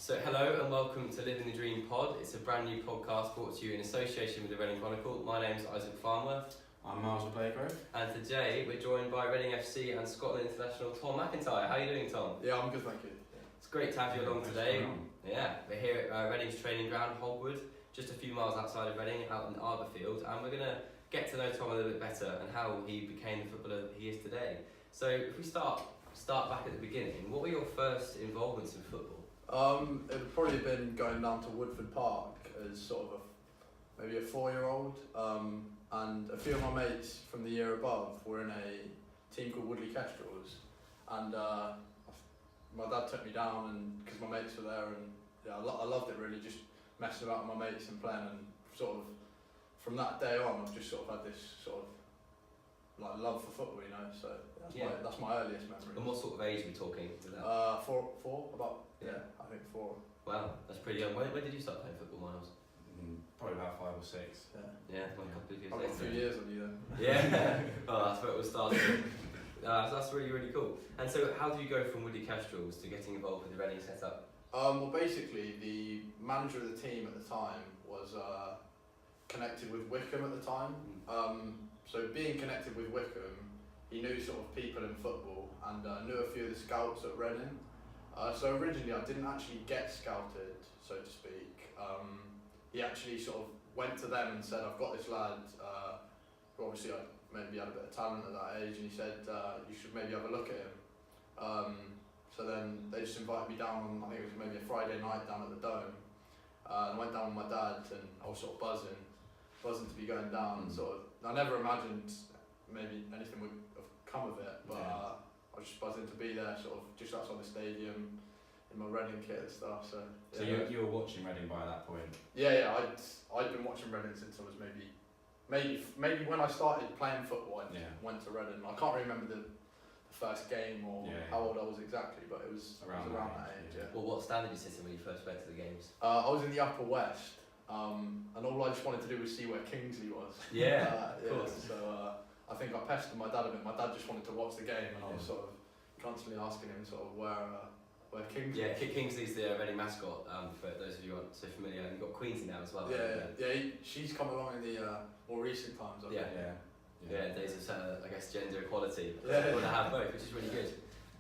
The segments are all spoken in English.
So hello and welcome to Living the Dream Pod. It's a brand new podcast brought to you in association with the Reading Chronicle. My name's Isaac Farnworth. I'm Miles Blagrove. And today we're joined by Reading FC and Scotland International Tom McIntyre. How are you doing, Tom? Yeah, I'm good, thank you. It's great to have you along today. Yeah, we're here at Reading's training ground, Hogwood, just a few miles outside of Reading, out in Arborfield, and we're going to get to know Tom a little bit better and how he became the footballer that he is today. So if we start back at the beginning, what were your first involvements in football? It would probably have been going down to Woodford Park as sort of maybe a 4-year-old, and a few of my mates from the year above were in a team called Woodley Kestrels, and my dad took me down and because my mates were there, and yeah, I loved it really, just messing about with my mates and playing, and sort of from that day on I've just sort of had this sort of like love for football, you know, so that's my earliest memory. And what sort of age are we talking to that? Four, about, I think 4. Wow, that's pretty young. When did you start playing football, Miles? Probably about 5 or 6. Yeah, a couple of years I've got a few years on you then. Yeah, oh, that's where it all started. So that's really, really cool. And so how do you go from Woodley Kestrels to getting involved with the Reading setup? Well, basically, the manager of the team at the time was connected with Wickham at the time. So being connected with Wickham, he knew sort of people in football and knew a few of the scouts at Reading. So originally I didn't actually get scouted, so to speak. He actually sort of went to them and said, I've got this lad, who obviously maybe had a bit of talent at that age, and he said, you should maybe have a look at him. So then they just invited me down on, I think it was maybe a Friday night down at the Dome. And I went down with my dad and I was sort of buzzing to be going down. And sort of, I never imagined maybe anything would have come of it, but I was just buzzing to be there, sort of just outside the stadium in my Reading kit and stuff. So you were watching Reading by that point? Yeah. I'd been watching Reading since I was maybe when I started playing football. I went to Reading. I can't remember the first game or how old I was exactly, but it was around that age. Yeah. Well, what stand did you sit in when you first went to the games? I was in the Upper West, and all I just wanted to do was see where Kingsley was. Yeah, of course. So I think I pestered my dad a bit. My dad just wanted to watch the game, and I was sort of constantly asking him sort of where Kingsley. Yeah, Kingsley's the Reading mascot. For those of you who aren't so familiar, and you've got Queensy now as well. She's come along in the more recent times. I think. Yeah, days of I guess gender equality. Yeah. Want to have both, which is really good.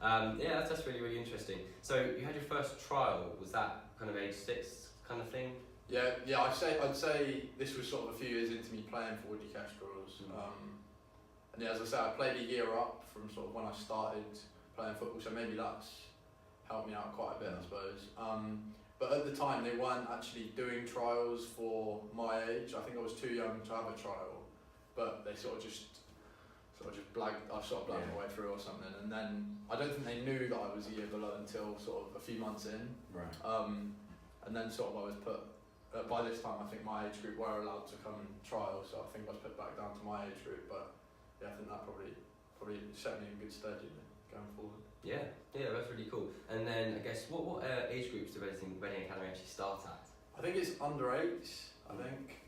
That's really, really interesting. So you had your first trial. Was that kind of age 6 kind of thing? Yeah. I'd say this was sort of a few years into me playing for Woodley Kestrels. And as I say, I played a year up from sort of when I started playing football, so maybe that's helped me out quite a bit, I suppose. But at the time, they weren't actually doing trials for my age. I think I was too young to have a trial, but they sort of just blagged my way through or something. And then I don't think they knew that I was a year below until sort of a few months in. Right. And then sort of I was put. By this time, I think my age group were allowed to come and trial, so I think I was put back down to my age group. But yeah, I think that probably set me in good stead, going forward. Yeah, that's really cool. And then I guess what age groups do Reading Academy actually start at? I think it's under 8s. I think.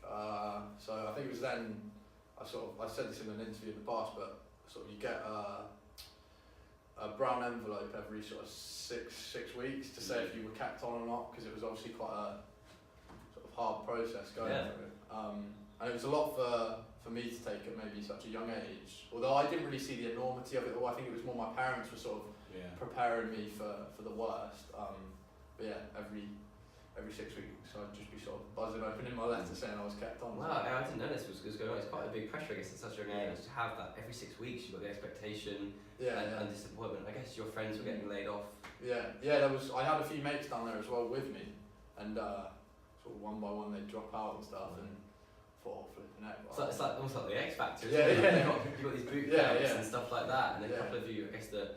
So I think it was then. I said this in an interview in the past, but sort of you get a brown envelope every sort of six weeks to say if you were kept on or not, because it was obviously quite a sort of hard process going through. And it was a lot for me to take at maybe such a young age. Although I didn't really see the enormity of it all. I think it was more my parents were sort of preparing me for the worst. But yeah, every 6 weeks I'd just be sort of buzzing open in my letter saying I was kept on. Wow, I didn't know this was going on. It's quite a big pressure, I guess, at such a young age to have that every 6 weeks. You've got the expectation and disappointment. I guess your friends were getting laid off. Yeah. There was. I had a few mates down there as well with me, and sort of one by one they'd drop out and stuff, and thought, flipping out. It's like almost like the X Factor. Yeah. You've got these boot camps and stuff like that, and a couple of you, I guess the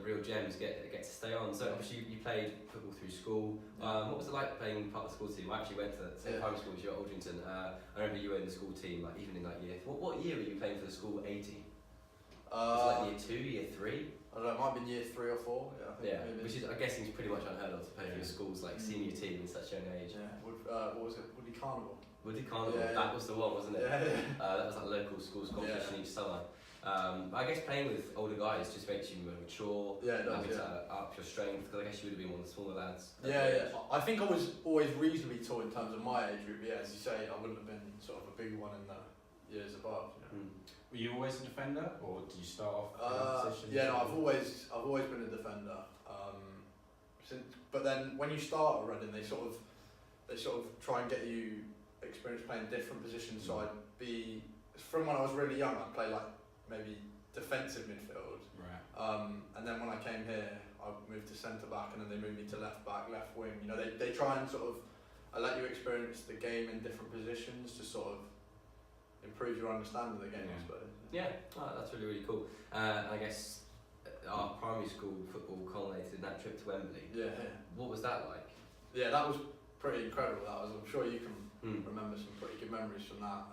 real gems get to stay on. So obviously you played football through school. What was it like playing part of the school team? I actually went to the same primary school as you at Aldrington. I remember you were in the school team, like even in that year. What year were you playing for the school A team? Was it like year 2, year 3? I don't know, it might have been year 3 or 4. I think maybe. Which is, I'm guessing, is pretty much unheard of to play for your school's like senior team in such a young age. Yeah. What was it? Woodley Carnival. Woodley Carnival, that was the one, wasn't it? Yeah. That was like local schools competition each summer. I guess playing with older guys just makes you more mature. Yeah, it does. Having to up your strength, because I guess you would have been one of the smaller lads. Yeah. I think I was always reasonably tall in terms of my age group. Yeah, as you say, I wouldn't have been sort of a big one in the years above. You know? Were you always a defender, or did you start off in a position? Yeah, no, I've always been a defender. But then when you start at Reading, they sort of try and get you experience playing different positions. So I'd be, from when I was really young, I'd play like maybe defensive midfield. Right. And then when I came here, I moved to centre back, and then they moved me to left back, left wing. You know, they try and sort of let you experience the game in different positions to sort of improve your understanding of the game, I suppose. Yeah, that's really cool. I guess our primary school football culminated in that trip to Wembley. Yeah. What was that like? Yeah, that was pretty incredible. I'm sure you can remember some pretty good memories from that.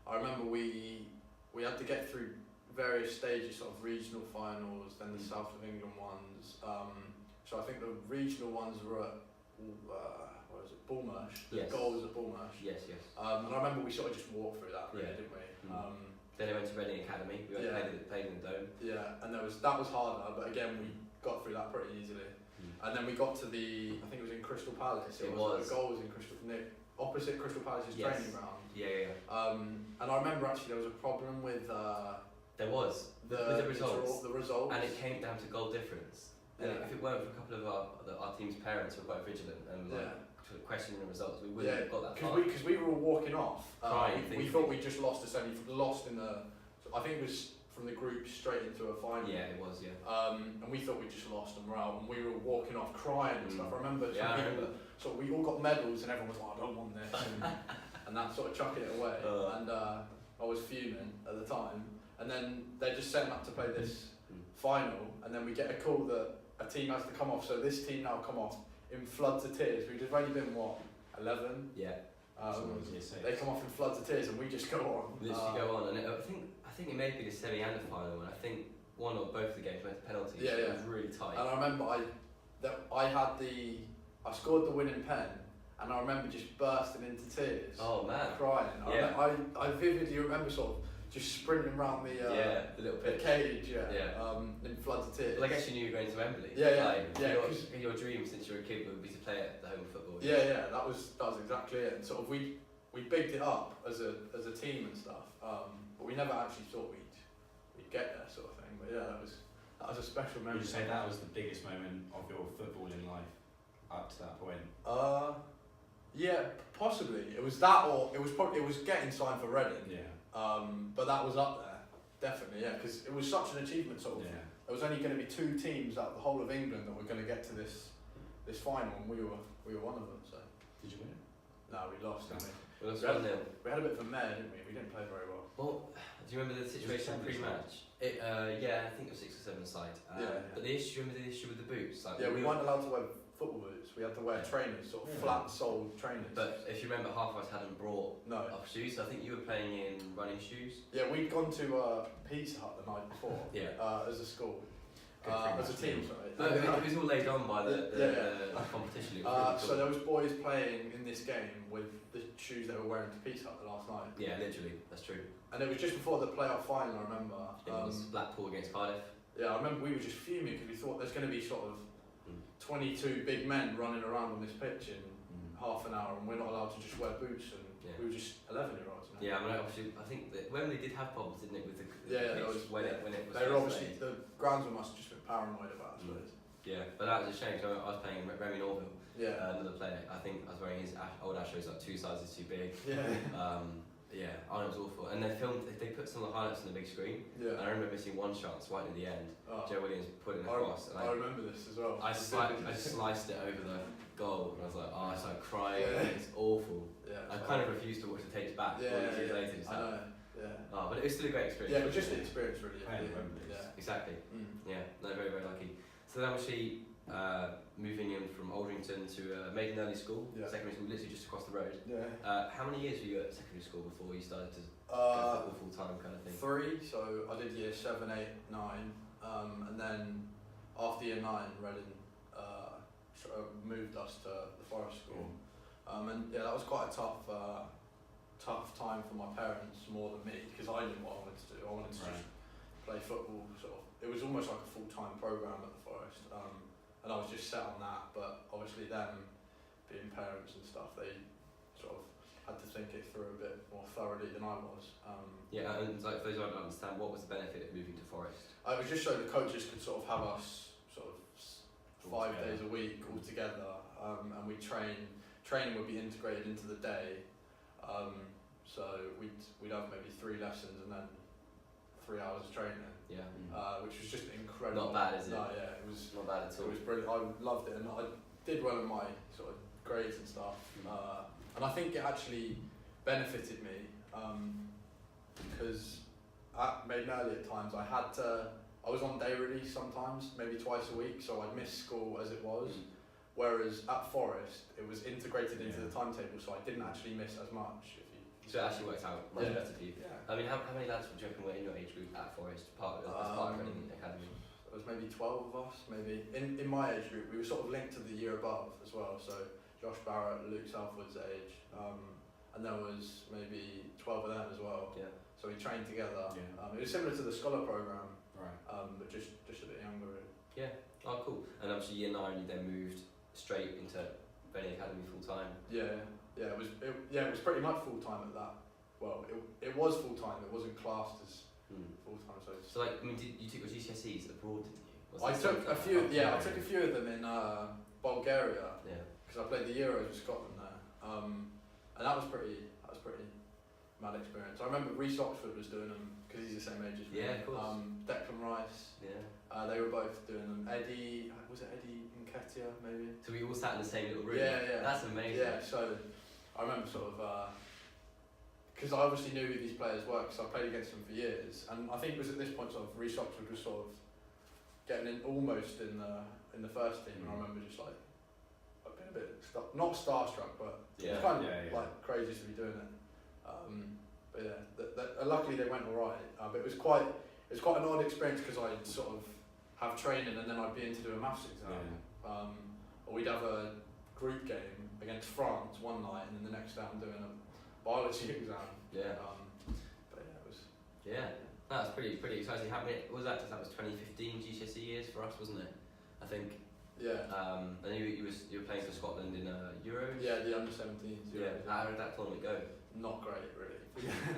I remember we had to get through various stages, sort of regional finals, then the South of England ones. So I think the regional ones were at what was it, Bullmarsh. The goal was at Bullmarsh. Yes. And I remember we sort of just walked through that, really, didn't we? Then I went to Reading Academy. We played in the Dome. Yeah, and that was harder, but again we got through that pretty easily. And then we got to I think it was in Crystal Palace. The goal was in opposite Crystal Palace's training ground. Yeah. And I remember actually there was a problem with there was the results. The results. And it came down to goal difference. And if it weren't for a couple of our team's parents who were quite vigilant and questioning the results, we wouldn't have got that far. Because we were all walking off. We thought we just lost in the. I think it was from the group straight into a final. Yeah, it was. Yeah. And we thought we just lost and we're out, and we were walking off crying and stuff. I remember. So we all got medals, and everyone was like, "I don't want this," and that sort of chucking it away. And I was fuming at the time. And then they just sent up to play this final, and then we get a call that a team has to come off. So this team now come off in floods of tears. We've just only been 11. Yeah. They come off in floods of tears, and we just go on. Literally go on, and I think it may be the semi and the final, and I think one or both of the games went to penalties. Yeah. It was really tight. And I remember I scored the winning pen, and I remember just bursting into tears. Oh man. Crying. Yeah. I vividly remember sort of just sprinting around the little pitch. cage. In floods of tears. Well, I guess you knew you were going to Wembley. Your dream since you were a kid would be to play at the home football. Yeah. That was exactly it. And sort of we bigged it up as a team and stuff. But we never actually thought we'd get there, sort of thing. But yeah, that was a special memory. Would you say that was the biggest moment of your footballing life up to that point? Yeah, possibly. It was that, or it was getting signed for Reading. Yeah. But that was up there, definitely. Yeah, because it was such an achievement. Sort of. Yeah. There was only going to be 2 teams out of the whole of England that were going to get to this final, and we were one of them. So. Did you win? No, we lost. Didn't we? We lost 1-0. We had a bit of a mare, didn't we? We didn't play very well. Well, do you remember the situation pre-match? I think it was 6 or 7 aside. But the issue with the boots. Like, we weren't allowed to wear football boots. We had to wear trainers, sort of flat-soled trainers. But if you remember, half of us hadn't brought our shoes. So I think you were playing in running shoes. Yeah, we'd gone to Pizza Hut the night before. As a school. As a team, sorry. But it was all laid on by the competition. It was really cool. So there was boys playing in this game with the shoes they were wearing to Pizza Hut the last night. Yeah, literally, that's true. And it was just before the playoff final, I remember. It was Blackpool against Cardiff. Yeah, I remember we were just fuming because we thought there's going to be sort of 22 big men running around on this pitch in half an hour, and we're not allowed to just wear boots, and we were just 11-year-olds. Yeah, I mean, obviously, I think that Wembley did have problems, didn't it, with the pitch when it was. They were obviously the groundsman must have just been paranoid about it, I suppose. Yeah, but that was a shame. So I was playing Remy Norville, another player. I think I was wearing his old Astros like 2 sizes too big. Yeah, it was awful. And they put some of the highlights on the big screen. Yeah. And I remember missing one chance right at the end. Joe Williams put it across. I remember this as well. I sliced it over the goal, and I was like, I started crying. It's awful. Yeah, I kind of refused to watch the tapes back. Years later. But it was still a great experience. Yeah, it was just the experience, really. Exactly. Yeah, no, very, very lucky. So then obviously moving in from Aldrington to Maiden Early School, secondary school, literally just across the road. How many years were you at secondary school before you started to go football full time kind of thing? 3, so I did year 7, 8, 9, and then after year 9, Reading moved us to the Forest School, and that was quite a tough tough time for my parents more than me because I knew what I wanted to do. I wanted to just play football. Sort of, it was almost like a full-time program at the Forest, and I was just set on that. But obviously, them being parents and stuff, they sort of had to think it through a bit more thoroughly than I was. Yeah, and like for those who don't understand, what was the benefit of moving to Forest? It was just so the coaches could sort of have us sort of 5 days a week all together, and we training would be integrated into the day. So we'd have maybe 3 lessons and then 3 hours of training. Yeah. Which was just incredible. Not bad, is it? No, yeah, it was not bad at all. It was brilliant. I loved it, and I did well in my sort of grades and stuff. And I think it actually benefited me because at maybe early at times I was on day release sometimes, maybe twice a week, so I'd miss school as it was. Whereas at Forest, it was integrated into the timetable, so I didn't actually miss as much. So it actually worked out much better for you. Yeah. I mean, how many lads would you reckon were in your age group at Forest, as part of training academy? There was maybe 12 of us, maybe. In my age group, we were sort of linked to the year above as well, so Josh Barrett, Luke Southwood's age, and there was maybe 12 of them as well. Yeah. So we trained together. Yeah. It was similar to the scholar program, Right. but just a bit younger. Really. Yeah. Oh, cool. And obviously year 9, you then moved straight into Reading Academy full time. Yeah. It was pretty much full time at that. Well, it was full time. It wasn't classed as full time. So like, I mean, you took your GCSEs abroad, didn't you? I took a few. I took a few of them in Bulgaria. Yeah. Because I played the Euros with Scotland there, and that was pretty mad experience. I remember Reece Oxford was doing them because he's the same age as me. Yeah, of course. Declan Rice. Yeah. They were both doing them. Eddie Nketiah maybe. So we all sat in the same little room. Yeah. That's amazing. Yeah. So I remember sort of because I obviously knew who these players were because I played against them for years, and I think it was at this point sort of Reece Oxford was sort of getting in almost in the first team, and I remember just like I've been a bit not starstruck, but it was kind of like crazy to be doing it. But yeah, luckily they went all right. But it was quite an odd experience because I'd sort of have training and then I'd be in to do a maths exam. Or we'd have a group game against France one night, and then the next day I'm doing a biology exam. Yeah. But yeah, it was. Yeah. That's pretty exciting. How many was that? That was 2015 GCSE years for us, wasn't it? I think. Yeah. And you were playing for Scotland in Euros. Yeah, the under-17s. Yeah. How did that tournament go? Not great, really.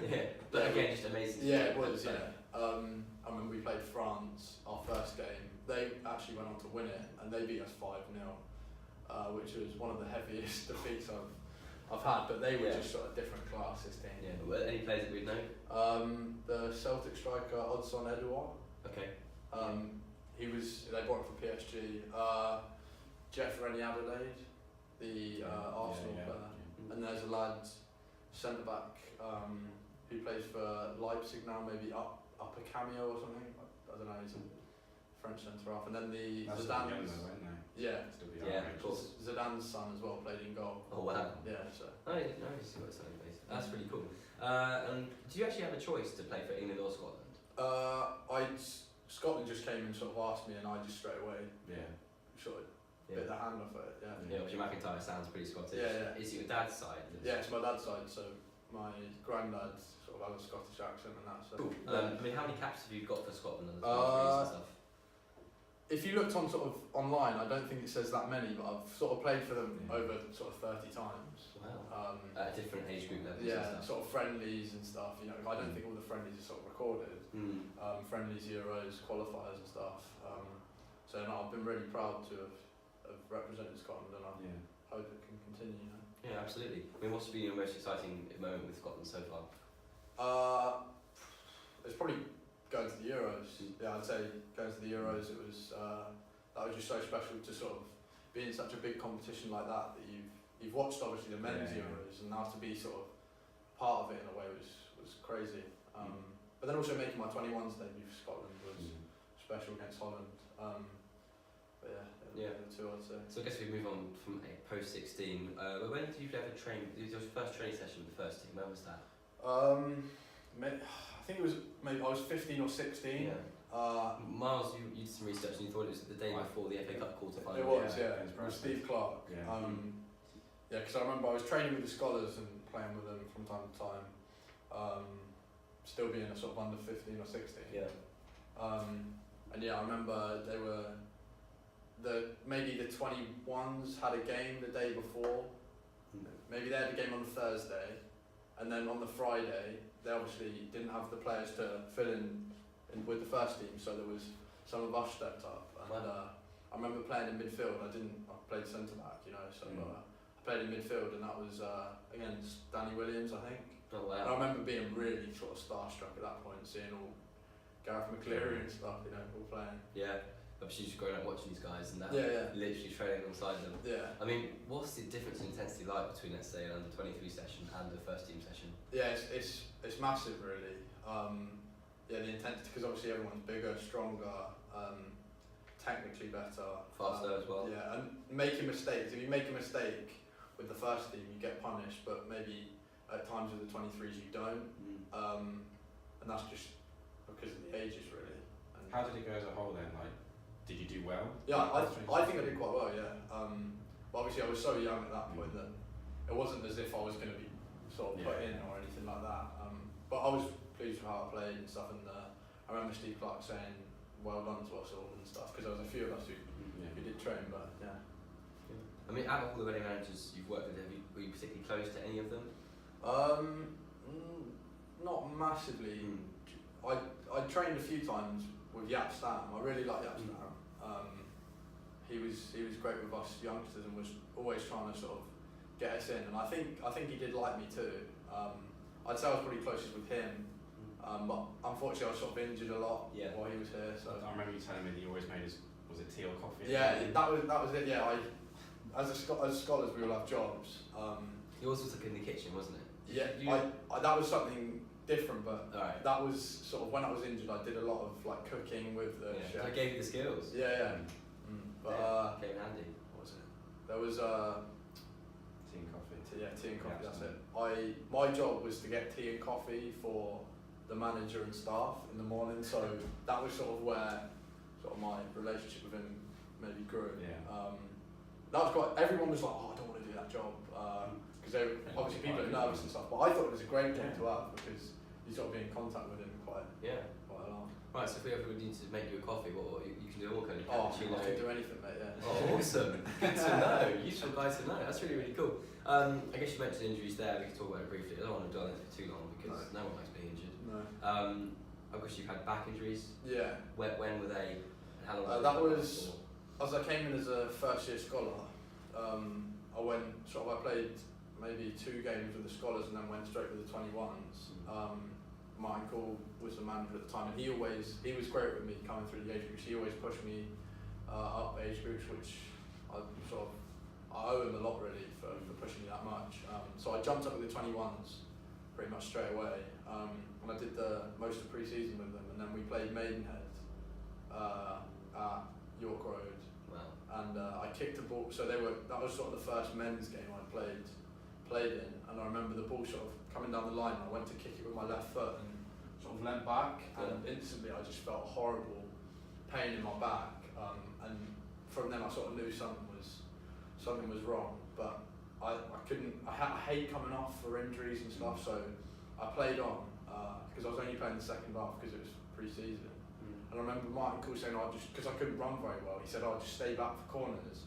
Yeah. But again, just amazing. Yeah, it was. Yeah. I remember we played France our first game. They actually went on to win it, and they beat us 5-0, which was one of the heaviest defeats I've had. But they were just sort of different class, this team. Yeah. Were there any players that we'd know? The Celtic striker Odsonne Edouard. Okay. They bought him from PSG. Jeff Rennie Adelaide, the Arsenal player. And there's a lad, centre back, who plays for Leipzig now, maybe Upper Cameo or something. I don't know. He's a French centre half. And then the Zidane's. Of course. Zidane's son as well played in goal. Oh wow. Yeah. So. Nice. That's pretty cool. And do you actually have a choice to play for England or Scotland? Scotland just came and sort of asked me, and I just straight away sort of bit the hand off it. Yeah, obviously McIntyre sounds pretty Scottish. Yeah. Is it your dad's side? Yeah, it's my dad's side. So my granddad sort of has a Scottish accent and that. So. Cool. I mean, how many caps have you got for Scotland and and stuff? If you looked on sort of online, I don't think it says that many, but I've sort of played for them over sort of 30 times. Wow. At different age group levels. Yeah, and stuff. sort of friendlies and stuff. You know, I don't think all the friendlies are sort of recorded. Friendlies, Euros, qualifiers and stuff. So no, I've been really proud to have represented Scotland, and I hope it can continue. You know? Yeah, absolutely. I mean, what's been your most exciting moment with Scotland so far? It's probably going to the Euros. Yeah, I'd say going to the Euros. It was that was just so special to sort of be in such a big competition like that you've watched obviously the men's Euros, and now to be sort of part of it in a way was crazy. But then also making my 21s debut for Scotland was special against Holland. But the two I'd say. So I guess we move on from post 16. When did you ever train? Your first training session with the first team? When was that? I think it was maybe I was 15 or 16. Yeah. Miles, you did some research and you thought it was the day before the FA Cup quarter-final. It was, yeah. It was Steve Clark. Because I remember I was training with the scholars, and playing with them from time to time. Still being a sort of under 15 or 16. Yeah. And yeah, I remember they were maybe the 21s had a game the day before. Maybe they had a game on the Thursday, and then on the Friday they obviously didn't have the players to fill in with the first team, so there was some of us stepped up. And I remember playing in midfield. I played centre back, you know, so I played in midfield, and that was against Danny Williams, I think. Oh wow. And I remember being really sort of starstruck at that point, seeing all Gareth McCleary and stuff, you know, all playing. Yeah. Obviously, just growing up watching these guys and that, literally training alongside them. Yeah. I mean, what's the difference in intensity like between, let's say, an under 23 session and a first team session? Yeah, it's massive, really. Yeah, the intensity, because obviously everyone's bigger, stronger, technically better, faster as well. Yeah, and making mistakes. If you make a mistake with the first team, you get punished, but maybe at times with the 23s you don't. And that's just because of the ages, really. And how did it go as a whole then? Like, did you do well? Yeah, I think I did quite well. Yeah. But obviously I was so young at that point that it wasn't as if I was going to be sort of put in or anything like that. But I was pleased with how I played and stuff. And I remember Steve Clark saying, "Well done to us all" and stuff, because there was a few of us who did train. But yeah. I mean, out of all the wedding managers you've worked with, were you particularly close to any of them? Not massively. I trained a few times with Yap Stam. I really like Yap Stam. He was great with us youngsters and was always trying to sort of get us in. And I think he did like me too. I'd say I was probably closest with him. But unfortunately I was sort of injured a lot while he was here. So I remember you telling me that you always made was it tea or coffee? Yeah, that was it. Yeah, as scholars we all have jobs. Yours was like in the kitchen, wasn't it? I that was something different, but right. That was sort of when I was injured. I did a lot of like cooking with the chef. I gave you the skills. Yeah. But came handy. What was it? There was tea and coffee. Tea and coffee. That's it. My job was to get tea and coffee for the manager and staff in the morning. So that was sort of where sort of my relationship with him maybe grew. Yeah. That was quite. Everyone was like, "Oh, I don't want to do that job," because obviously people are nervous and stuff. But I thought it was a great job to have because you sort of be in contact with him quite a lot. Right, so if we ever need to make you a coffee, what you can do all kind of I cappuccino. can do anything, mate. Yeah. Oh, awesome! Good to know. Useful guys to know. That's really, really cool. I guess you mentioned injuries there. We can talk about it briefly. I don't want to dwell on it for too long because no one likes being injured. No. I guess you've had back injuries. Yeah. When were they? And how long? That was as I came in as a first year scholar. I played maybe 2 games with the scholars and then went straight with the 21s. Martin Cole was the manager at the time, and he was great with me coming through the age groups. He always pushed me up age groups, which I owe him a lot really for pushing me that much. So I jumped up with the 21s pretty much straight away, and I did the most of pre-season with them, and then we played Maidenhead at York Road. Wow. And I kicked the ball, so that was sort of the first men's game I played in, and I remember the ball sort of coming down the line, and I went to kick it with my left foot and sort of leant back, and instantly I just felt horrible pain in my back, and from then I sort of knew something was wrong, but I hate coming off for injuries and stuff, so I played on, because I was only playing the second half because it was pre-season. And I remember Martin Cole saying, because I couldn't run very well, he said, "I'll just stay back for corners."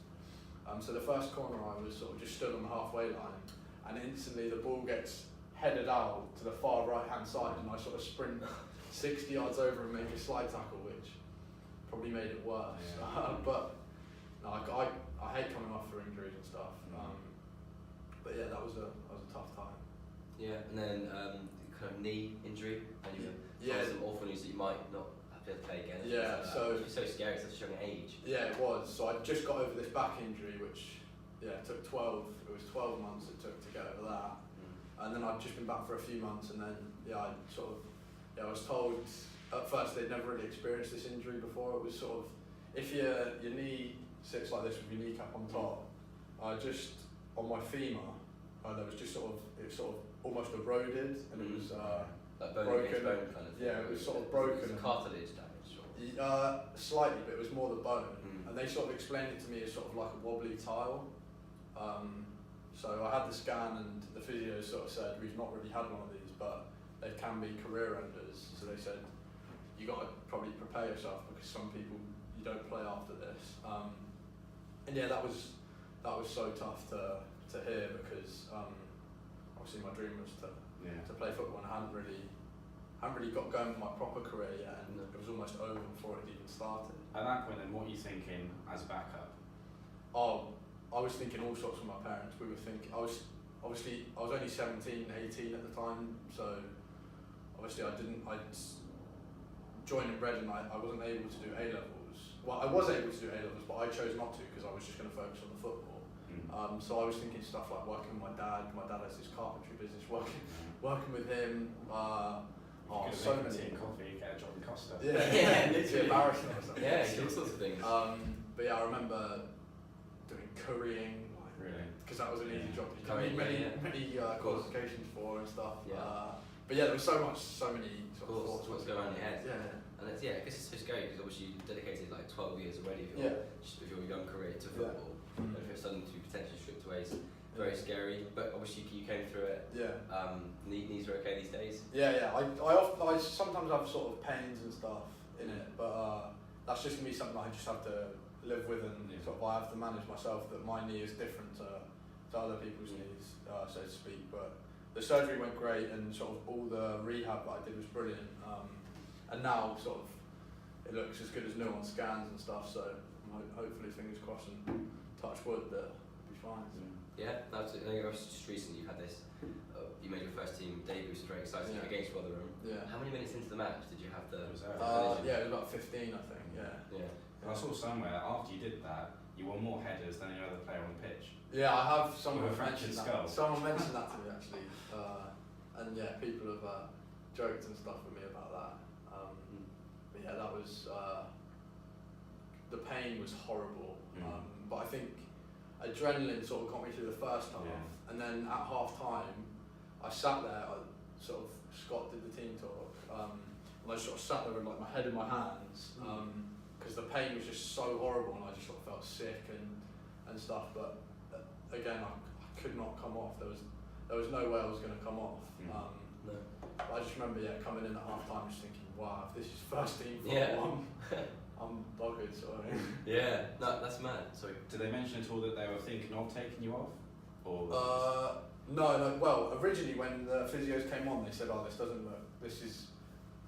So the first corner I was sort of just stood on the halfway line, and instantly the ball gets headed out to the far right hand side, and I sort of sprint 60 yards over and make a slide tackle, which probably made it worse. Yeah. But no, I hate coming off for injuries and stuff. But yeah, that was a tough time. Yeah, and then kind of knee injury, and you had some awful news that you might not have to play again. Yeah, so it's so scary at such a young age. Yeah, it was. So I just got over this back injury, which took 12 months it took to get over that. And then I'd just been back for a few months, and then I was told at first they'd never really experienced this injury before. It was sort of, if your knee sits like this with your kneecap on top, just on my femur, there was just it was sort of almost eroded, and it was like bone broken. Bone kind of thing. Yeah, it was sort of broken. It was cartilage damage. Slightly, but it was more the bone. And they sort of explained it to me as sort of like a wobbly tile. So I had the scan, and the physio sort of said we've not really had one of these, but they can be career enders. So they said you got to probably prepare yourself because some people you don't play after this. And yeah, that was so tough to hear because obviously my dream was to play football, and I hadn't really got going with my proper career yet, and it was almost over before it even started. At that point, then, what are you thinking as backup? Oh, I was thinking all sorts with my parents. We were thinking, I was only 17, 18 at the time, so obviously I joined in Reading, I wasn't able to do A-levels. Well, I was able to do A-levels, but I chose not to because I was just going to focus on the football. So I was thinking stuff like working with my dad. My dad has his carpentry business, working with him. So many. Coffee, get a job in Costa. Yeah, literally embarrassing or something. Yeah, all sorts of things. But yeah, I remember doing currying. Really? Because that was an easy job. You Currying, need many qualifications for and stuff. Yeah. But yeah, there was so many sort of thoughts. What's going on in your head? Yeah. And it's, I guess it's so scary because obviously you dedicated like 12 years already of your young career to football. And if it's suddenly to be potentially stripped away, it's very scary. But obviously you came through it. Yeah. Knees are okay these days. Yeah. I sometimes have sort of pains and stuff in it, but that's just gonna be something I just have to live with, and sort of I have to manage myself. That my knee is different to other people's knees, so to speak. But the surgery went great, and sort of all the rehab that I did was brilliant. And now sort of it looks as good as new on scans and stuff. So hopefully, fingers crossed and touch wood, that it'll be fine. Yeah, that's it. I think just recently you had this. You made your first team debut, which is very exciting against Rotherham. Yeah. How many minutes into the match did you have the? Yeah, it was about 15, I think. Yeah. I saw somewhere after you did that, you won more headers than any other player on the pitch. Yeah, I have someone With a fractured mentioned skull. that. Someone mentioned that to me actually, and yeah, people have joked and stuff with me about that. But yeah, that was the pain was horrible. But I think adrenaline sort of got me through the first half, and then at half time, I sat there. Scott did the team talk, and I sort of sat there with like my head in my hands, because the pain was just so horrible, and I just sort of felt sick and stuff. But again, I could not come off. There was no way I was going to come off. No. But I just remember coming in at half time just thinking, wow, if this is first team football, I'm buggered, sorry. Yeah, no, that's mad. Sorry. Did they mention at all that they were thinking of taking you off? Or No. Well, originally when the physios came on, they said,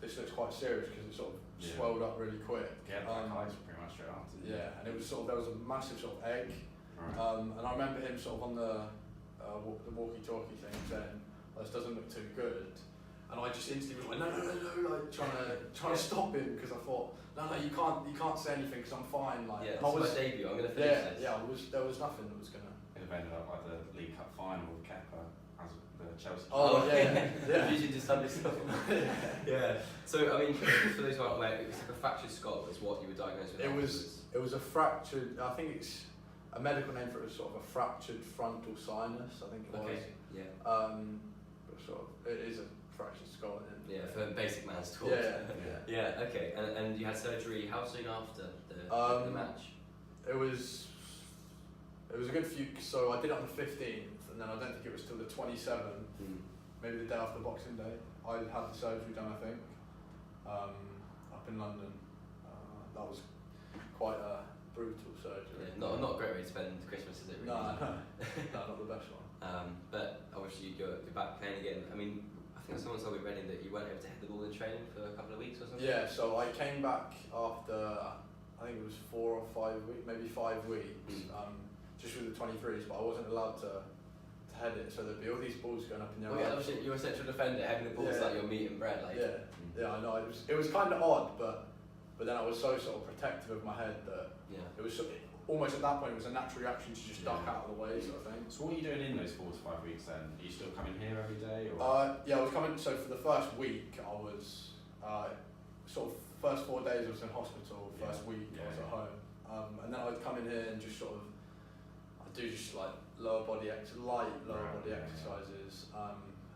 this looks quite serious because it sort of swelled up really quick. Yeah, black eyes pretty much straight after. Yeah, and it was there was a massive sort of egg. Right. And I remember him sort of on the walkie-talkie thing saying, this doesn't look too good. And I just instantly was like, no, like trying to stop him, because I thought, no, you can't say anything because I'm fine. Like, yeah, this is my debut. I'm gonna finish this. Yeah, there was nothing that was gonna. It ended up like the League Cup final with Kepa as the Chelsea. Oh yeah. Vision just had this. Yeah. So I mean, for those who aren't aware, it's like a fractured skull is what you were diagnosed with. It was a fractured. I think it's a medical name for it was sort of a fractured frontal sinus. I think it was. Okay. Yeah. But sort of it is a fractured skull. Yeah, for basic man's talk. Yeah. Okay. And you had surgery how soon after the match? It was a good few. So I did it on the 15th, and then I don't think it was till the 27th, maybe the day after Boxing Day. I had the surgery done, I think, up in London. That was quite a brutal surgery. Yeah, not a great way to spend Christmas, is it? Really? No, not the best one. But obviously you're back playing again. I mean, I think someone told me at Reading that you weren't able to hit the ball in training for a couple of weeks or something. Yeah, so I came back after, I think it was 4 or 5 weeks, maybe 5 weeks, just with the 23s, but I wasn't allowed to head it, so there'd be all these balls going up in your yeah, obviously you're a central defender, having the balls like your meat and bread. Like. Yeah, I know. It was kind of odd, but then I was so sort of protective of my head that it was almost at that point it was a natural reaction to just duck out of the way, sort of thing. So what are you doing in those 4 to 5 weeks then? Are you still coming here every day? Or? Yeah, I was coming. So for the first week, I was sort of first 4 days I was in hospital. First week I was at home, and then I'd come in here and just sort of I'd do just like light lower body exercises,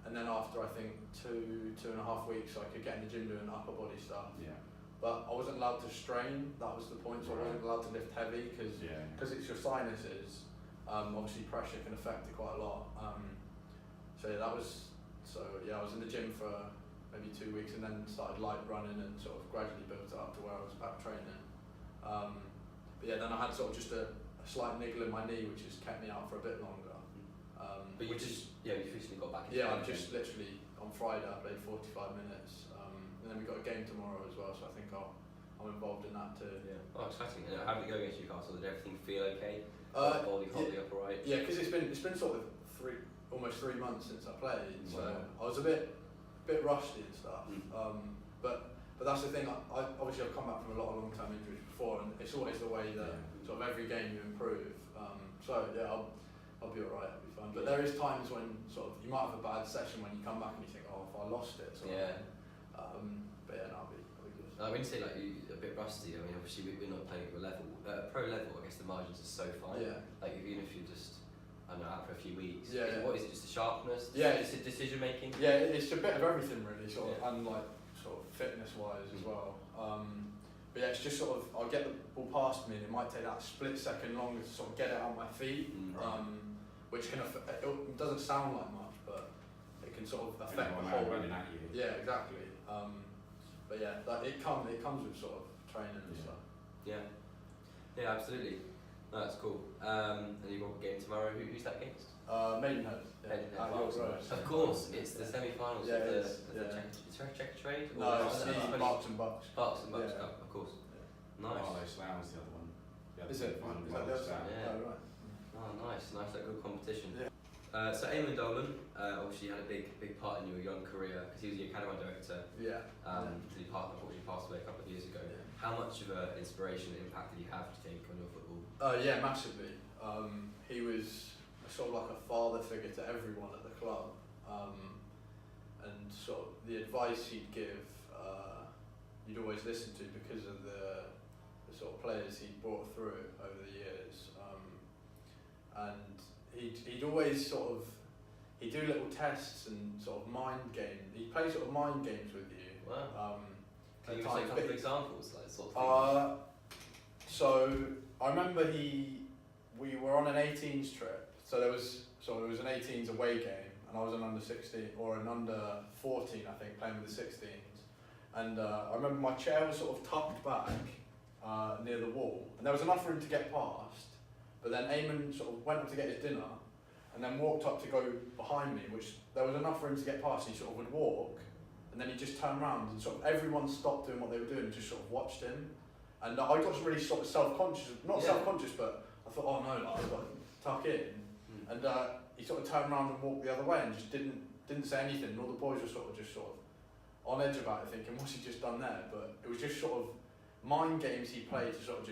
and then after I think 2.5 weeks I could get in the gym doing upper body stuff. Yeah. But I wasn't allowed to strain. That was the point. So I wasn't allowed to lift heavy because it's your sinuses. Obviously pressure can affect it quite a lot. So yeah, I was in the gym for maybe 2 weeks and then started light running and sort of gradually built it up to where I was back training. But yeah, then I had sort of just a slight niggle in my knee which has kept me out for a bit longer. But you recently got back into Yeah, I've training. just literally on Friday I played 45 minutes, and then we've got a game tomorrow as well, so I think I'm involved in that too. Yeah. Oh, exciting. And how did it go against Newcastle? Did everything feel okay? Body up alright? Yeah, because it's been sort of almost 3 months since I played, so Wow. I was a bit rusty and stuff. But that's the thing. I obviously I've come back from a lot of long-term injuries before, and it's always the way that sort of every game you improve. So yeah, I'll be alright. I'll be fine. But there is times when sort of you might have a bad session when you come back and you think, oh, if I lost it. Sort Yeah. of. But yeah, no, I'll be good. When you say like you're a bit rusty, I mean obviously we're not playing at your level. Pro level, I guess the margins are so fine. Yeah. Like even if you're just out for a few weeks. Yeah. What is it? Just the sharpness? Yeah. Is it decision making? Yeah, it's a bit of everything really, sort of, Yeah. and like sort of fitness-wise as well. But yeah, it's just sort of I'll get the ball past me, and it might take that split second longer to sort of get it on my feet, which can it doesn't sound like much, but it can sort of affect the whole. Running at you. Yeah, exactly. But yeah, like it comes with sort of training and stuff. Yeah. Yeah, absolutely. No, that's cool. And you've got a game tomorrow. Who's that against? Maidenhead. Maidenhead, At York Road. Of course, it's the semi-finals Yeah, of it the is, checker trade. No, Or it's the Bucks and Bucks. Bucks and Bucks Yeah. Cup, of course. Yeah. Nice. Barlow Slough's the other one. Is it? Final Is that the other side? Yeah. Oh, right. Oh, nice, like good competition. Yeah. So Eamon Dolan, obviously had a big part in your young career because he was the academy director. Yeah. He unfortunately passed away a couple of years ago. Yeah. How much of an inspiration and impact did he have, do you think, on your football? Yeah, massively. He was sort of like a father figure to everyone at the club, and sort of the advice he'd give, you'd always listen to because of the sort of players he brought through over the years, and he'd always sort of he'd do little tests and sort of mind games. He'd play sort of mind games with you. Wow. Can at you give us a times, couple of but examples, like sort of so I remember we were on an 18s trip, so it was an 18s away game, and I was an under 16 or an under 14, I think, playing with the 16s, and I remember my chair was sort of tucked back near the wall, and there was enough room to get past, but then Eamon sort of went up to get his dinner, and then walked up to go behind me, which there was enough room to get past. He sort of would walk, and then he just turned around, and sort of everyone stopped doing what they were doing and just sort of watched him. And I got really sort of self-conscious, self-conscious, but I thought, oh no, like, I've got to tuck in. And he sort of turned around and walked the other way and just didn't say anything. And all the boys were sort of on edge about it, thinking, what's he just done there? But it was just sort of mind games he played to sort of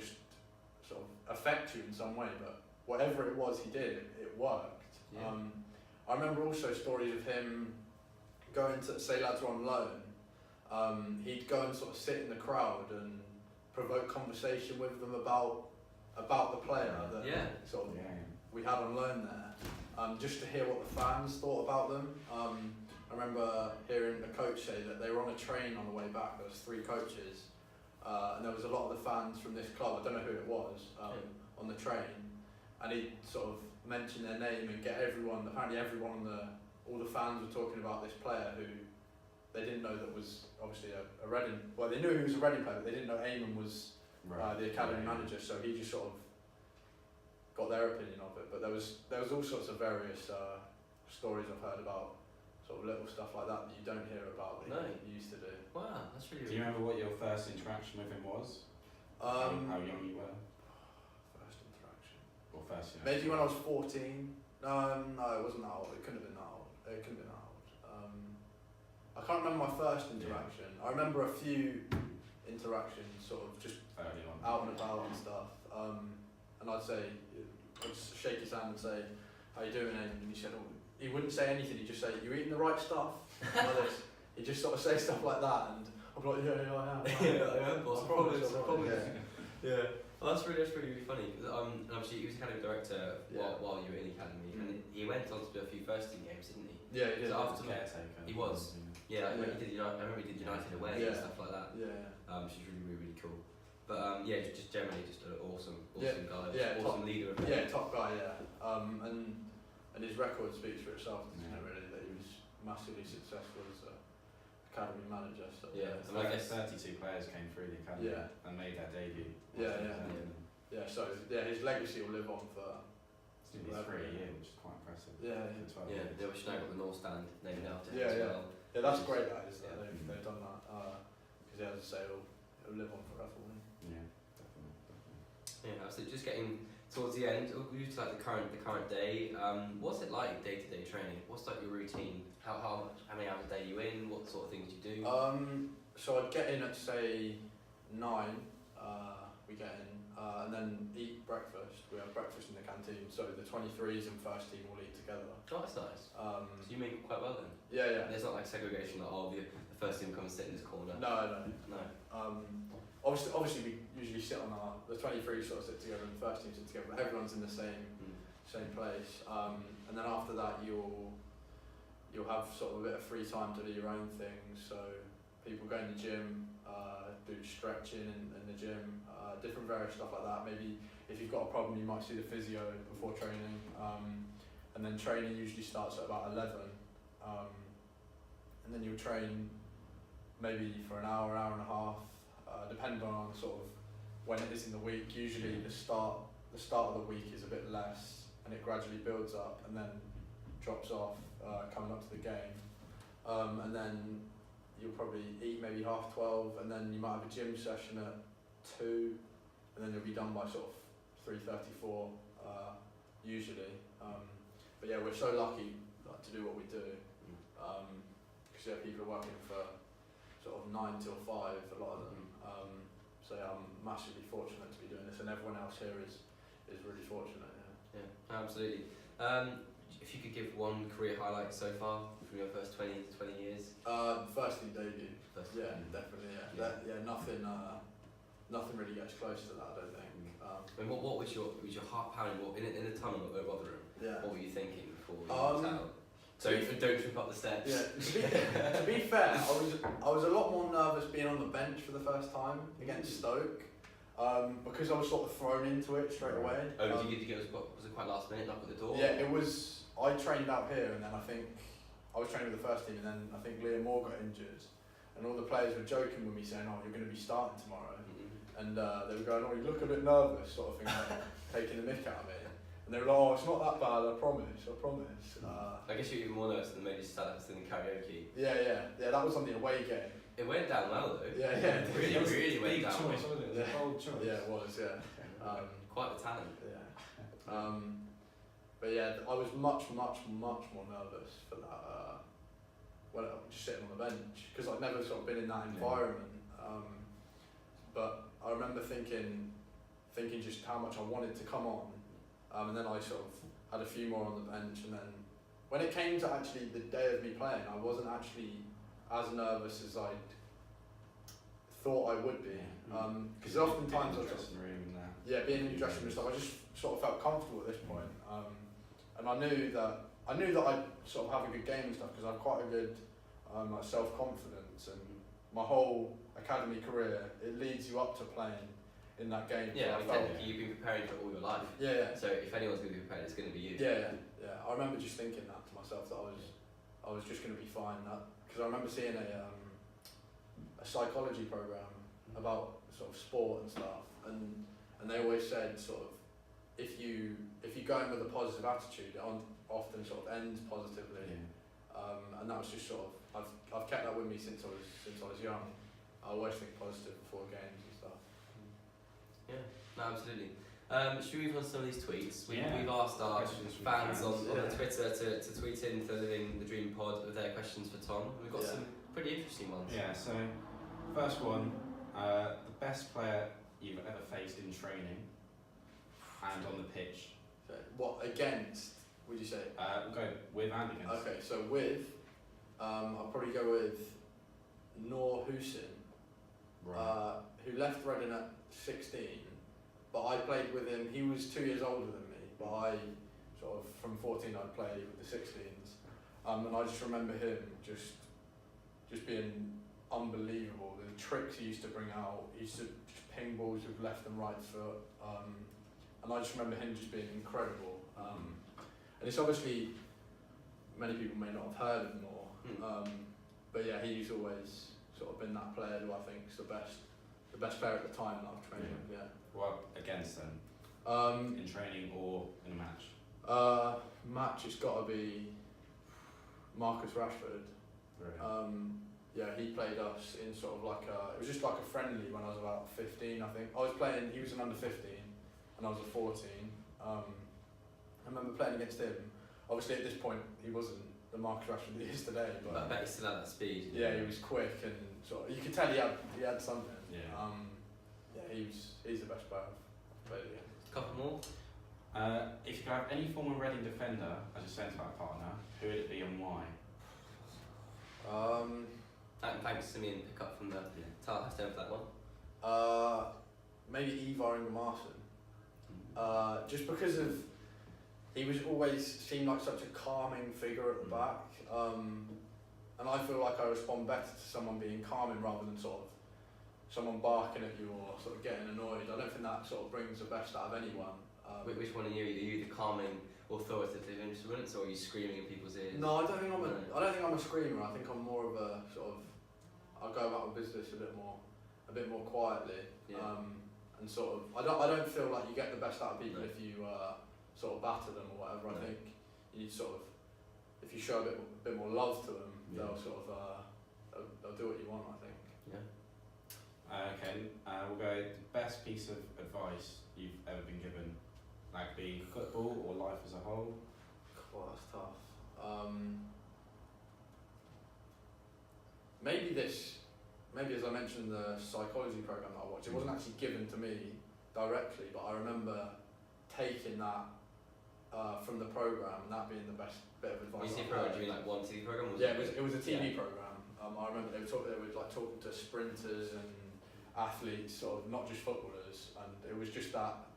affect you in some way. But whatever it was he did, it worked. Yeah. I remember also stories of him going to, say lads were on loan, he'd go and sort of sit in the crowd and provoke conversation with them about the player that sort of we had on loan there, just to hear what the fans thought about them. I remember hearing a coach say that they were on a train on the way back. There was 3 coaches, and there was a lot of the fans from this club. I don't know who it was on the train, and he sort of mentioned their name and get everyone. Apparently, all the fans were talking about this player who they didn't know that was obviously a Reading. Well, they knew he was a Reading player, but they didn't know Eamon was the academy manager. So he just sort of got their opinion of it. But there was all sorts of various stories I've heard about, sort of little stuff like that you don't hear about that you used to do. Wow, that's really. Do you remember what your first interaction with him was? How young you were? First interaction. Or first. Maybe when I was 14. No, it wasn't that old. It couldn't have been that old. It couldn't have been that old. I can't remember my first interaction. I remember a few interactions, sort of just early on, out and about and stuff. And I'd just shake his hand and say, "How you doing?" And he said, he wouldn't say anything. He'd just say, "You eating the right stuff?" Like this. He'd just sort of say stuff like that, and I'd be like, "Yeah, I am." I am, boss. I promise. Yeah. Well, that's really funny. Because obviously he was academy director while you were in the academy, and he went on to do a few first team games, didn't he? Yeah, he did. So after caretaker. He was. Yeah, I remember he did United away and stuff like that. Yeah. Which is really cool. yeah, just generally just an awesome guy, top leader. Top guy, and his record speaks for itself, doesn't it, really, that he was massively successful as a academy manager. So I guess 32 players came through the academy and made their debut. So his legacy will live on for. It's nearly 3 a year, which is quite impressive. We should now got the North Stand named after him as well. Yeah, that's great. That is that they've done that because as I say, it'll live on forever. Yeah, definitely. Yeah, so just getting towards the end, we used to like the current day. What's it like day-to-day training? What's like your routine? How many hours a day are you in? What sort of things do you do? So I'd get in at say 9. We get in and then eat breakfast. We have breakfast in the canteen. So the 23s and first team all eat together. Oh, that's nice. So you make quite well then. Yeah. There's not like segregation that the first team come and sit in this corner. No. Obviously we usually sit on the 23s sort of sit together and the first team sit together, but everyone's in the same place. And then after that you'll have sort of a bit of free time to do your own things. So people go in the gym, do stretching in the gym, different various stuff like that. Maybe if you've got a problem you might see the physio before training. And then training usually starts at about 11. And then you'll train maybe for an hour and a half, depending on sort of when it is in the week. Usually the start of the week is a bit less and it gradually builds up and then drops off coming up to the game. And then you'll probably eat maybe 12:30 and then you might have a gym session at 2 and then you'll be done by sort of 3:34 usually. But yeah, we're so lucky to do what we do because people are working for sort of 9 till 5, a lot of them. So yeah, I'm massively fortunate to be doing this, and everyone else here is really fortunate. Yeah, absolutely. If you could give one career highlight so far from your first 20 years. Firstly, debut. Definitely. Nothing really gets close to that, I don't think. And what was your heart pounding? In the tunnel at Rotherham? Yeah. What were you thinking before you went out? So don't trip up the steps. Yeah. To be fair, I was a lot more nervous being on the bench for the first time against Stoke, because I was sort of thrown into it straight away. Oh, did you get was it quite last minute, knock at the door? Yeah, it was. I trained out here, and then I think I was training with the first team, and then I think Liam Moore got injured, and all the players were joking with me saying, "Oh, you're going to be starting tomorrow," and they were going, "Oh, you look a bit nervous," sort of thing, like, taking the mick out of me. And they were like, "Oh, it's not that bad, I promise." I guess you're even more nervous than maybe stand up singing karaoke. Yeah, that was on the away game. It went down well though. Yeah. It really went down well. Wasn't it? It was a bold choice. Yeah, it was, quite the talent. Yeah. But yeah, I was much more nervous for that, when I was just sitting on the bench, because I'd never sort of been in that environment. But I remember thinking just how much I wanted to come on, and then I sort of had a few more on the bench, and then when it came to actually the day of me playing, I wasn't actually as nervous as I thought I would be, because oftentimes I was being in the dressing room and stuff, I just sort of felt comfortable at this point, and I knew that I'd sort of have a good game and stuff, because I have quite a good like self-confidence, and my whole academy career, it leads you up to playing in that game. Yeah, technically you've been preparing for it all your life. Yeah. So if anyone's going to be prepared, it's going to be you. Yeah. I remember just thinking that to myself, that I was just going to be fine. Because I remember seeing a psychology program about sort of sport and stuff, and they always said sort of if you go in with a positive attitude, it often sort of ends positively. And that was just sort of I've kept that with me since I was young. I always think positive before games and stuff. Yeah, no, absolutely. Should we move on to some of these tweets? We've asked our fans on Twitter to tweet in to Living the Dream Pod with their questions for Tom. We've got some pretty interesting ones. Yeah, so first one, the best player you've ever faced in training and on the pitch. So what against, would you say? We'll go with and against. Okay, so with, I'll probably go with Noor Hussein, who left Reading at 16, but I played with him. He was 2 years older than me, but I sort of from 14 I'd play with the 16s, and I just remember him just being unbelievable. The tricks he used to bring out, he used to just ping balls with left and right foot, and I just remember him just being incredible. And it's obviously, many people may not have heard of him but yeah, he's always sort of been that player who I think is the best player at the time that I've trained with. Yeah. Well, against them. In training or in a match? Match, it's got to be Marcus Rashford. Brilliant. Yeah, he played us in sort of like it was just like a friendly when I was about 15, I think. He was an under 15 and I was a 14. I remember playing against him. Obviously at this point he wasn't the Marcus Rashford he is today, but I bet he still had that speed. yeah, he was quick and sort of, you could tell he had something. Yeah. Yeah, he's the best player I've played against. A couple more. If you could have any former Reading defender as a centre-back partner, who would it be and why? Thanks to me and pick up from the Tallahassee for that one. Maybe Ivar Ingemarson. Just because of he was always seemed like such a calming figure at the back, and I feel like I respond better to someone being calming rather than sort of someone barking at you or sort of getting annoyed. I don't think that sort of brings the best out of anyone. Which one are you? Are you the calming, authoritative influence, or are you screaming in people's ears? No, I don't think I'm a screamer. I think I'm more of a sort of. I'll go about my business a bit more quietly. Yeah. And sort of. I don't feel like you get the best out of people if you sort of batter them or whatever. I think you need sort of. If you show a bit more love to them, they'll sort of they'll do what you want. I think. Yeah. Okay. We'll go the best piece of advice you've ever been given. Like be football or life as a whole? Oh, that's tough. Maybe as I mentioned the psychology program that I watched, it wasn't actually given to me directly, but I remember taking that from the program and that being the best bit of advice. When you say program, do you mean like one TV program? Yeah, it was a TV program. I remember they were like talking to sprinters and athletes, sort of not just footballers, and it was just that.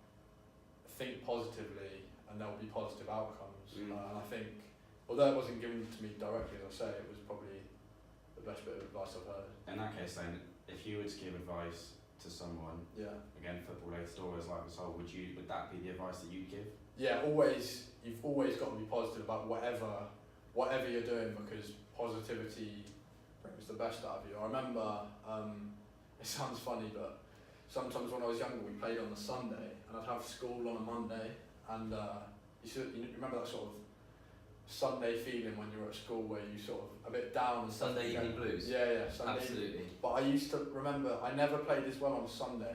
Think positively and there will be positive outcomes. And I think, although it wasn't given to me directly, as I say, it was probably the best bit of advice I've heard. In that case then, if you were to give advice to someone, again football related or as life as a whole, would that be the advice that you'd give? Yeah, you've always got to be positive about whatever you're doing, because positivity brings the best out of you. I remember, it sounds funny, but sometimes when I was younger we played on a Sunday and I'd have school on a Monday, and you remember that sort of Sunday feeling when you were at school where you sort of a bit down and Sunday evening blues? Yeah, Sunday. Absolutely. But I used to remember I never played as well on Sunday,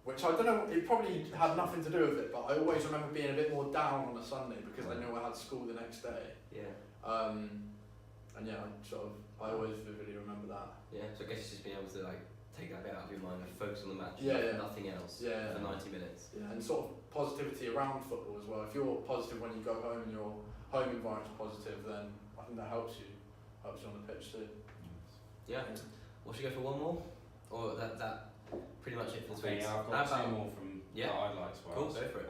which I don't know, it probably had nothing to do with it, but I always remember being a bit more down on a Sunday because I knew I had school the next day. Yeah. And yeah, I always vividly remember that. Yeah, so I guess it's just being able to like take that bit out of your mind and focus on the match, nothing else for 90 minutes. Yeah, and sort of positivity around football as well. If you're positive when you go home and your home environment's positive, then I think that helps you on the pitch too. Yeah. Well, should we go for one more? Or that pretty much it for this week? Yeah, I've got two more from that I'd like to ask. Cool, go for it.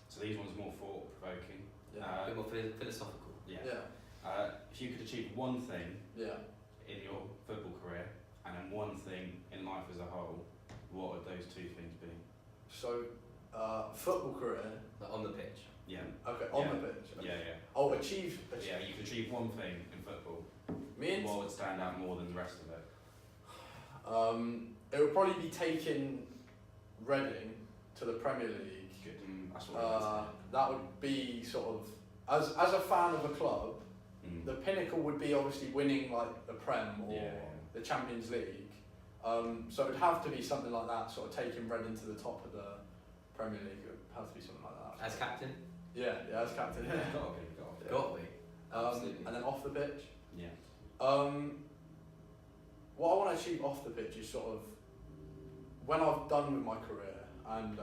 So these ones more thought-provoking. A bit more philosophical. If you could achieve one thing in your football career and then one thing in life as a whole, what would those two things be? So, football career. Like on the pitch. Yeah. Okay, on the pitch. Okay. Yeah. Oh, achieve. Yeah, you could achieve one thing in football. What would stand out more than the rest of it? It would probably be taking Reading to the Premier League. Good. That's what that would be sort of as a fan of a club. The pinnacle would be obviously winning like the Prem or the Champions League. So it would have to be something like that, sort of taking Reading to the top of the Premier League. It would have to be something like that. As captain? Yeah, as captain. Got to be. Absolutely. And then off the pitch? Yeah. What I want to achieve off the pitch is sort of, when I've done with my career and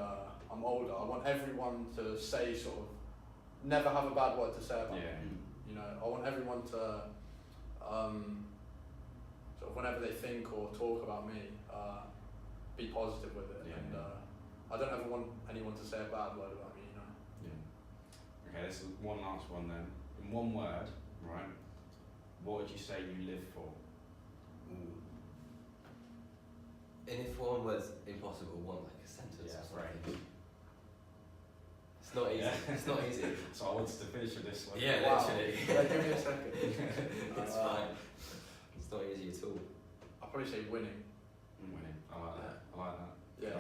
I'm older, I want everyone to say sort of, never have a bad word to say about me. You know, I want everyone to, sort of whenever they think or talk about me, be positive with it. And I don't ever want anyone to say a bad word about me, you know. Yeah. Okay, this is one last one then. In one word, right, what would you say you live for? And if one was impossible, one like a sentence or something. It's not easy. It's not easy. So I wanted to finish with this one. Yeah, wow. literally. Give me a second. It's fine. It's not easy at all. I'll probably say winning. Winning. I like that. I like that. Yeah,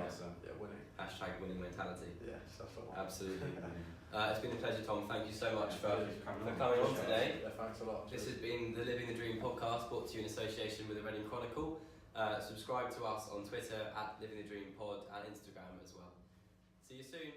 winning. Hashtag winning mentality. Yes, that's the one. Absolutely. It's been a pleasure, Tom. Thank you so much for coming on today. Yeah, thanks a lot. This has been the Living the Dream podcast, brought to you in association with the Reading Chronicle. Subscribe to us on Twitter @Living the Dream Pod and Instagram as well. See you soon.